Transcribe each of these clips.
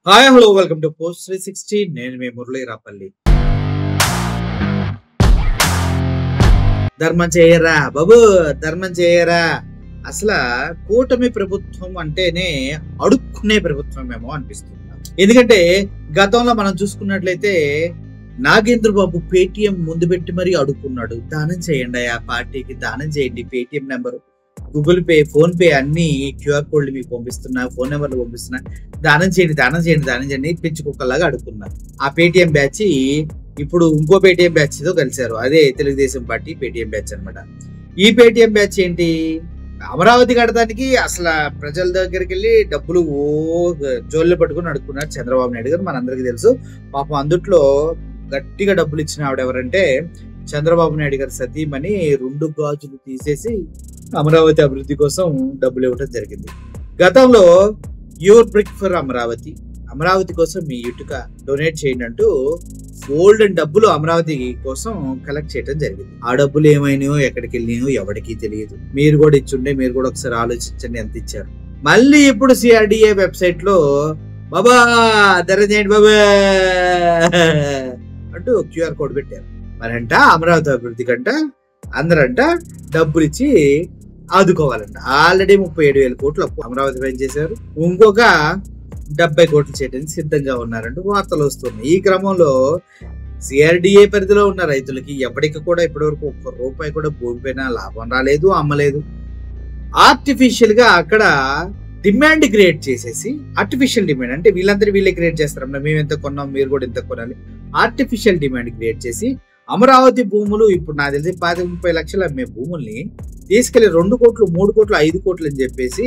Hi hello welcome to post 360. నేను మీ మురళీ రాపల్లి. ధర్మం చేయరా బాబు, ధర్మం చేయరా. అసలు కూటమి ప్రభుత్వం అంటేనే అడుక్కునే ప్రభుత్వమేమో అనిపిస్తుంది. ఎందుకంటే గతంలో మనం చూసుకున్నట్లయితే నాగేంద్ర బాబు పేటిఎం ముందు పెట్టి మరీ అడుక్కున్నాడు. దానం చేయండి, ఆ పార్టీకి దానం చేయండి, Paytm number, Google pay, phone pay అన్ని క్యూఆర్ కోడ్లు మీకు పంపిస్తున్నా, ఫోన్ నెంబర్లు పంపిస్తున్నా, దానం చేయండి దానం చేయండి దానం చేయండి పిచ్చి కుక్కలాగా అడుక్కున్నారు. ఆ పేటిఎం బ్యాచ్ ఇప్పుడు ఇంకో పేటిఎం బ్యాచ్ తో కలిశారు. అదే తెలుగుదేశం పార్టీ పేటిఎం బ్యాచ్ అనమాట. ఈ పేటిఎం బ్యాచ్ ఏంటి, అమరావతి కడటానికి అసలు ప్రజల దగ్గరికి వెళ్ళి డబ్బులు జోళ్ళు పట్టుకుని అడుక్కున్నారు చంద్రబాబు నాయుడు గారు. మనందరికీ తెలుసు. పాపం అందుట్లో గట్టిగా డబ్బులు ఇచ్చిన ఆవిడ ఎవరంటే చంద్రబాబు నాయుడు గారి సతీమణి 2 గాజులు తీసేసి అమరావతి అభివృద్ధి కోసం డబ్బులు ఇవ్వడం జరిగింది. గతంలో your brick for Amaravati, Amaravati కోసం మీ ఇటుక డొనేట్ చేయండి అంటూ గోల్డెన్ డబ్బులు అమరావతి కోసం కలెక్ట్ చేయడం జరిగింది. ఆ డబ్బులు ఏమైనాయో ఎక్కడికి వెళ్ళినాయో ఎవరికి తెలియదు. మీరు కూడా ఇచ్చుండే, మీరు కూడా ఒకసారి ఆలోచించండి ఎంత ఇచ్చారు. మళ్ళీ ఇప్పుడు సిఆర్డిఏ వెబ్సైట్ లో బాబా ధర చేయండి బాబా అంటూ క్యూఆర్ కోడ్ పెట్టారు. మరంట అమరావతి అభివృద్ధి కంట అందరంట డబ్బులు ఇచ్చి ఆదుకోవాలంట. ఆల్రెడీ 37,000 కోట్లు అప్పు అమరావతి పైన చేశారు. ఇంకొక 70 కోట్లు చేయడానికి సిద్ధంగా ఉన్నారంటూ వార్తలు వస్తున్నాయి. ఈ క్రమంలో సిఆర్డిఏ పరిధిలో ఉన్న రైతులకి ఎప్పటికి కూడా ఇప్పటివరకు 1 రూపాయి కూడా భూమిపైన లాభం రాలేదు, అమ్మలేదు. ఆర్టిఫిషియల్ గా అక్కడ డిమాండ్ క్రియేట్ చేసేసి, ఆర్టిఫిషియల్ డిమాండ్ అంటే వీళ్ళందరూ వీళ్ళే క్రియేట్ చేస్తారమ్మా, మేము ఎంత కొన్నాం మీరు కూడా ఎంత కొనాలి, ఆర్టిఫిషియల్ డిమాండ్ క్రియేట్ చేసి అమరావతి భూములు ఇప్పుడు నాకు తెలిసి 30 లక్షలు అమ్మే భూముల్ని తీసుకెళ్లి 2 కోట్లు 3 కోట్లు 5 కోట్లు అని చెప్పేసి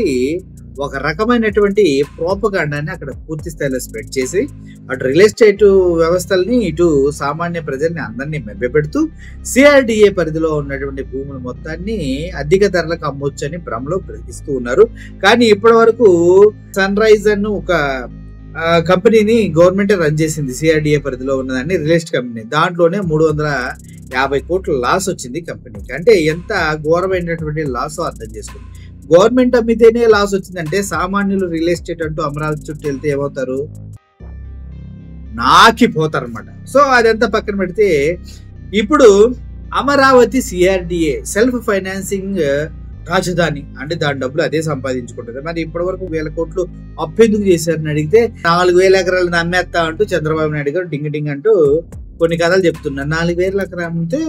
ఒక రకమైనటువంటి ప్రోపగాండాన్ని అక్కడ పూర్తి స్థాయిలో స్ప్రెడ్ చేసి అటు రియల్ ఎస్టేట్ వ్యవస్థల్ని ఇటు సామాన్య ప్రజల్ని అందరినీ మెబ్బెపెడుతూ సిఆర్డిఏ పరిధిలో ఉన్నటువంటి భూములు మొత్తాన్ని అధిక ధరలకు అమ్మొచ్చు అని భ్రమలో ప్రకటిస్తూ ఉన్నారు. కానీ ఇప్పటి వరకు సన్ రైజ్ అని ఒక కంపెనీని గవర్నమెంట్ రన్ చేసింది. సిఆర్డిఏ పరిధిలో ఉన్నదాన్ని రియల్ ఎస్టేట్ కంపెనీ, దాంట్లోనే 350 కోట్ల లాస్ వచ్చింది కంపెనీకి. అంటే ఎంత ఘోరమైనటువంటి లాస్ అర్థం చేసుకోండి. గవర్నమెంట్ అమ్మితేనే లాస్ వచ్చిందంటే సామాన్యులు రియల్ ఎస్టేట్ అంటూ అమరావతి చుట్టూ వెళ్తే ఏమవుతారు, నాకిపోతారు అనమాట. సో అదంతా పక్కన పెడితే ఇప్పుడు అమరావతి సిఆర్డిఏ సెల్ఫ్ ఫైనాన్సింగ్ రాజధాని అంటే దాని డబ్బులు అదే సంపాదించుకుంటుంది. మరి ఇప్పటి వరకు 1,000 కోట్లు అప్పు ఎందుకు చేశారని అడిగితే 4,000 ఎకరాలను అమ్మేస్తా అంటూ చంద్రబాబు నాయుడు గారు డింగ్ డింగ్ అంటూ కొన్ని కథలు చెప్తున్నారు. 4,000 ఎకరాలు అమ్మితే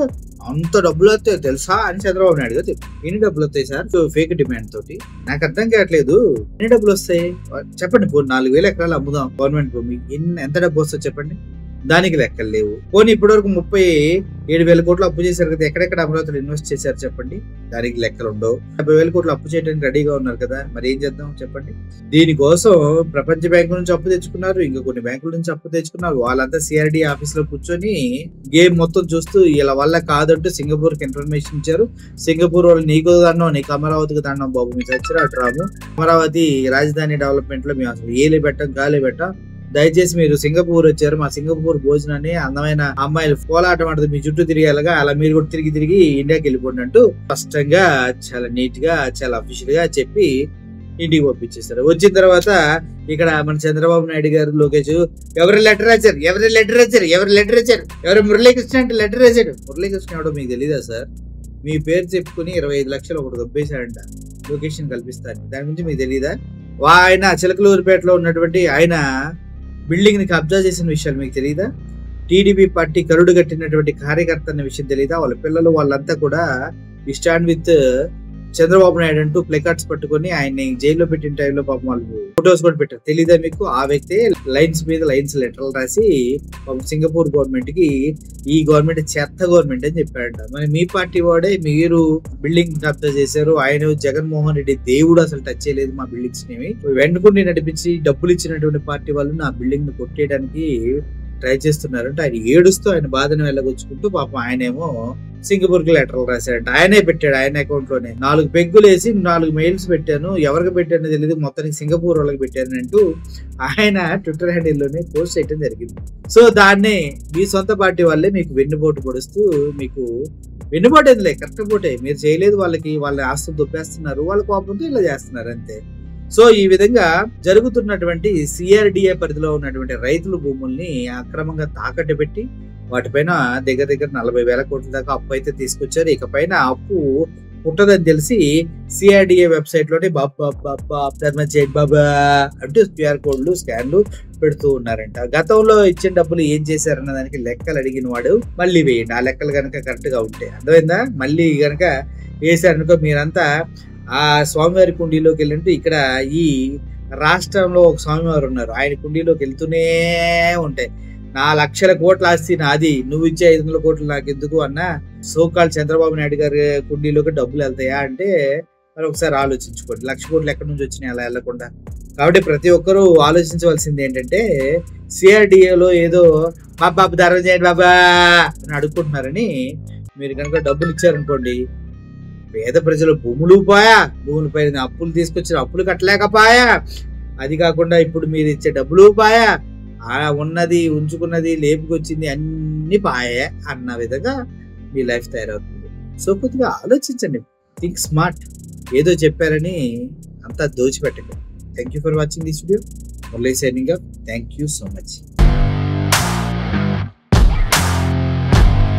అంత డబ్బులు వస్తాయి తెలుసా అని చంద్రబాబు నాయుడు గారు చెప్తారు. ఎన్ని డబ్బులు వస్తాయి సార్ ఫేక్ డిమాండ్ తోటి, నాకు అర్థం కావట్లేదు. ఎన్ని డబ్బులు వస్తాయి చెప్పండి. 4,000 ఎకరాలు అమ్ముదాం గవర్నమెంట్ భూమి, ఎంత డబ్బు వస్తుంది చెప్పండి, దానికి లెక్కలు లేవు. పోనీ ఇప్పటి వరకు 37,000 కోట్లు అప్పు చేశారు కదా, ఎక్కడెక్కడ అమరావతిలో ఇన్వెస్ట్ చేశారు చెప్పండి, దానికి లెక్కలు ఉండవు. 70,000 కోట్లు అప్పు చేయడానికి రెడీగా ఉన్నారు కదా, మరి ఏం చేద్దాం చెప్పండి. దీనికోసం ప్రపంచ బ్యాంకు నుంచి అప్పు తెచ్చుకున్నారు, ఇంకా కొన్ని బ్యాంకుల నుంచి అప్పు తెచ్చుకున్నారు. వాళ్ళంతా సిఆర్డి ఆఫీస్ లో కూర్చొని గేమ్ మొత్తం చూస్తూ ఇలా వల్ల కాదంటూ సింగపూర్ కి ఇన్ఫర్మేషన్ ఇచ్చారు. సింగపూర్ వాళ్ళు నీకు దండం, నీకు అమరావతికి దండం బాబు, మీరు చచ్చిరా అటు రాము, అమరావతి రాజధాని డెవలప్మెంట్ లో మేము అసలు ఏలే పెట్టాం గాలే పెట్టాం, దయచేసి మీరు సింగపూర్ వచ్చారు, మా సింగపూర్ భోజనాన్ని అందమైన అమ్మాయిలు పోలాటం ఆడుతూ మీ చుట్టూ తిరిగేలాగా అలా మీరు కూడా తిరిగి ఇండియాకి వెళ్ళిపోండి అంటూ స్పష్టంగా చాలా నీట్ గా చాలా అఫీషియల్ గా చెప్పి ఇంటికి పంపించేస్తారు. వచ్చిన తర్వాత ఇక్కడ మన చంద్రబాబు నాయుడు గారు లోకేష్ ఎవరు లెటర్ రాశారు, ఎవరు మురళీకృష్ణ అంటే లెటర్ రాశాడు. మురళీకృష్ణ ఎవడో మీకు తెలీదా సార్? మీ పేరు చెప్పుకుని 25 లక్షలు ఒకటి దొబ్బేశాడంట లొకేషన్ కల్పిస్తాను, దాని గురించి మీకు తెలీదా? ఆయన చిలకలూరుపేటలో ఉన్నటువంటి ఆయన బిల్డింగ్ ని కబ్జా చేసిన విషయాలు మీకు తెలియదా? టీడీపీ పార్టీ కరుడు కట్టినటువంటి కార్యకర్త అన్న విషయం తెలియదా? వాళ్ళ పిల్లలు వాళ్ళంతా కూడా ఈ స్టాండ్ విత్ చంద్రబాబు నాయుడు అంటూ ప్లేకార్డ్స్ పట్టుకొని ఆయన్ని జైల్లో పెట్టిన టైంలో పాపం వాళ్ళు ఫొటోస్ కూడా పెట్టారు. తెలీదా మీకు? ఆ వ్యక్తి లైన్స్ మీద లైన్స్ లెటర్లు రాసి సింగపూర్ గవర్నమెంట్ కి ఈ గవర్నమెంట్ చెత్త గవర్నమెంట్ అని చెప్పాడంట. మరి మీ పార్టీ వాడే మీరు బిల్డింగ్ కబ్జా చేశారు, ఆయన జగన్మోహన్ రెడ్డి దేవుడు అసలు టచ్ చేయలేదు మా బిల్డింగ్స్ ని, వెంటనే నడిపించి డబ్బులు ఇచ్చినటువంటి పార్టీ వాళ్ళు నా బిల్డింగ్ ని కొట్టేయడానికి ట్రై చేస్తున్నారంటే ఆయన ఏడుస్తూ ఆయన బాధను వెళ్ళగొచ్చుకుంటూ పాపం ఆయనేమో సింగపూర్ కి లెటర్లు రాశాడంట. ఆయనే పెట్టాడు, ఆయన అకౌంట్ లోనే 4 పెగ్గులు వేసి 4 మెయిల్స్ పెట్టాను, ఎవరికి పెట్టానో తెలియదు, మొత్తానికి సింగపూర్ వాళ్ళకి పెట్టాను అంటూ ఆయన ట్విట్టర్ హ్యాండిల్ లోనే పోస్ట్ చేయడం జరిగింది. సో దాన్నే మీ సొంత పార్టీ వాళ్ళే మీకు వెన్నుపోటు పొడుస్తూ, మీకు వెన్నుపోటు ఎందులే కరెక్ట్ పోటే, మీరు చేయలేదు వాళ్ళకి, వాళ్ళ ఆస్తులు దొప్పేస్తున్నారు, వాళ్ళ కోపంతో ఇలా చేస్తున్నారు అంతే. సో ఈ విధంగా జరుగుతున్నటువంటి సిఆర్డిఏ పరిధిలో ఉన్నటువంటి రైతుల భూముల్ని అక్రమంగా తాకట్టు పెట్టి వాటిపైన దగ్గర 40,000 కోట్ల దాకా అప్పు అయితే తీసుకొచ్చారు. ఇకపైన అప్పు పుట్టదని తెలిసి సిఆర్డిఏ వెబ్సైట్ లోనే బాబా అంటూ క్యూఆర్ కోడ్లు స్కాన్లు పెడుతూ ఉన్నారంట. గతంలో ఇచ్చిన డబ్బులు ఏం చేశారన్న దానికి లెక్కలు అడిగిన వాడు మళ్ళీ వేయండి. ఆ లెక్కలు కనుక కరెక్ట్ గా ఉంటే అర్థమైందా. మళ్ళీ కనుక వేసారనుకో మీరంతా ఆ స్వామివారి కుండీలోకి వెళ్ళినట్టు ఇక్కడ ఈ రాష్ట్రంలో ఒక స్వామివారు ఉన్నారు, ఆయన కుండీలోకి వెళ్తూనే ఉంటాయి. 4 లక్షల కోట్ల ఆస్తి నాది, నువ్వు ఇచ్చే 500 కోట్లు నాకు ఎందుకు అన్న సోకాల్ చంద్రబాబు నాయుడు గారి కుండీలోకి డబ్బులు వెళ్తాయా అంటే మరి ఒకసారి ఆలోచించుకోండి. 1 లక్ష కోట్లు ఎక్కడి నుంచి వచ్చినాయి అలా వెళ్లకుండా. కాబట్టి ప్రతి ఒక్కరూ ఆలోచించవలసింది ఏంటంటే సిఆర్డిఏలో ఏదో బాబు ధర చేయండి బాబా అని అడుక్కుంటున్నారని మీరు కనుక డబ్బులు ఇచ్చారనుకోండి, పేద ప్రజలు భూములు పోయా, భూముల పైన అప్పులు తీసుకొచ్చిన అప్పులు కట్టలేకపోయా, అది కాకుండా ఇప్పుడు మీరు ఇచ్చే డబ్బులు పాయా, ఉన్నది ఉంచుకున్నది లేపుకొచ్చింది అన్ని పాయే అన్న విధంగా మీ లైఫ్ తయారవుతుంది. సో కొద్దిగా ఆలోచించండి, థింక్ స్మార్ట్. ఏదో చెప్పారని అంతా దోచిపెట్టండి. Thank you for watching this video. Murali signing up. Thank you so much.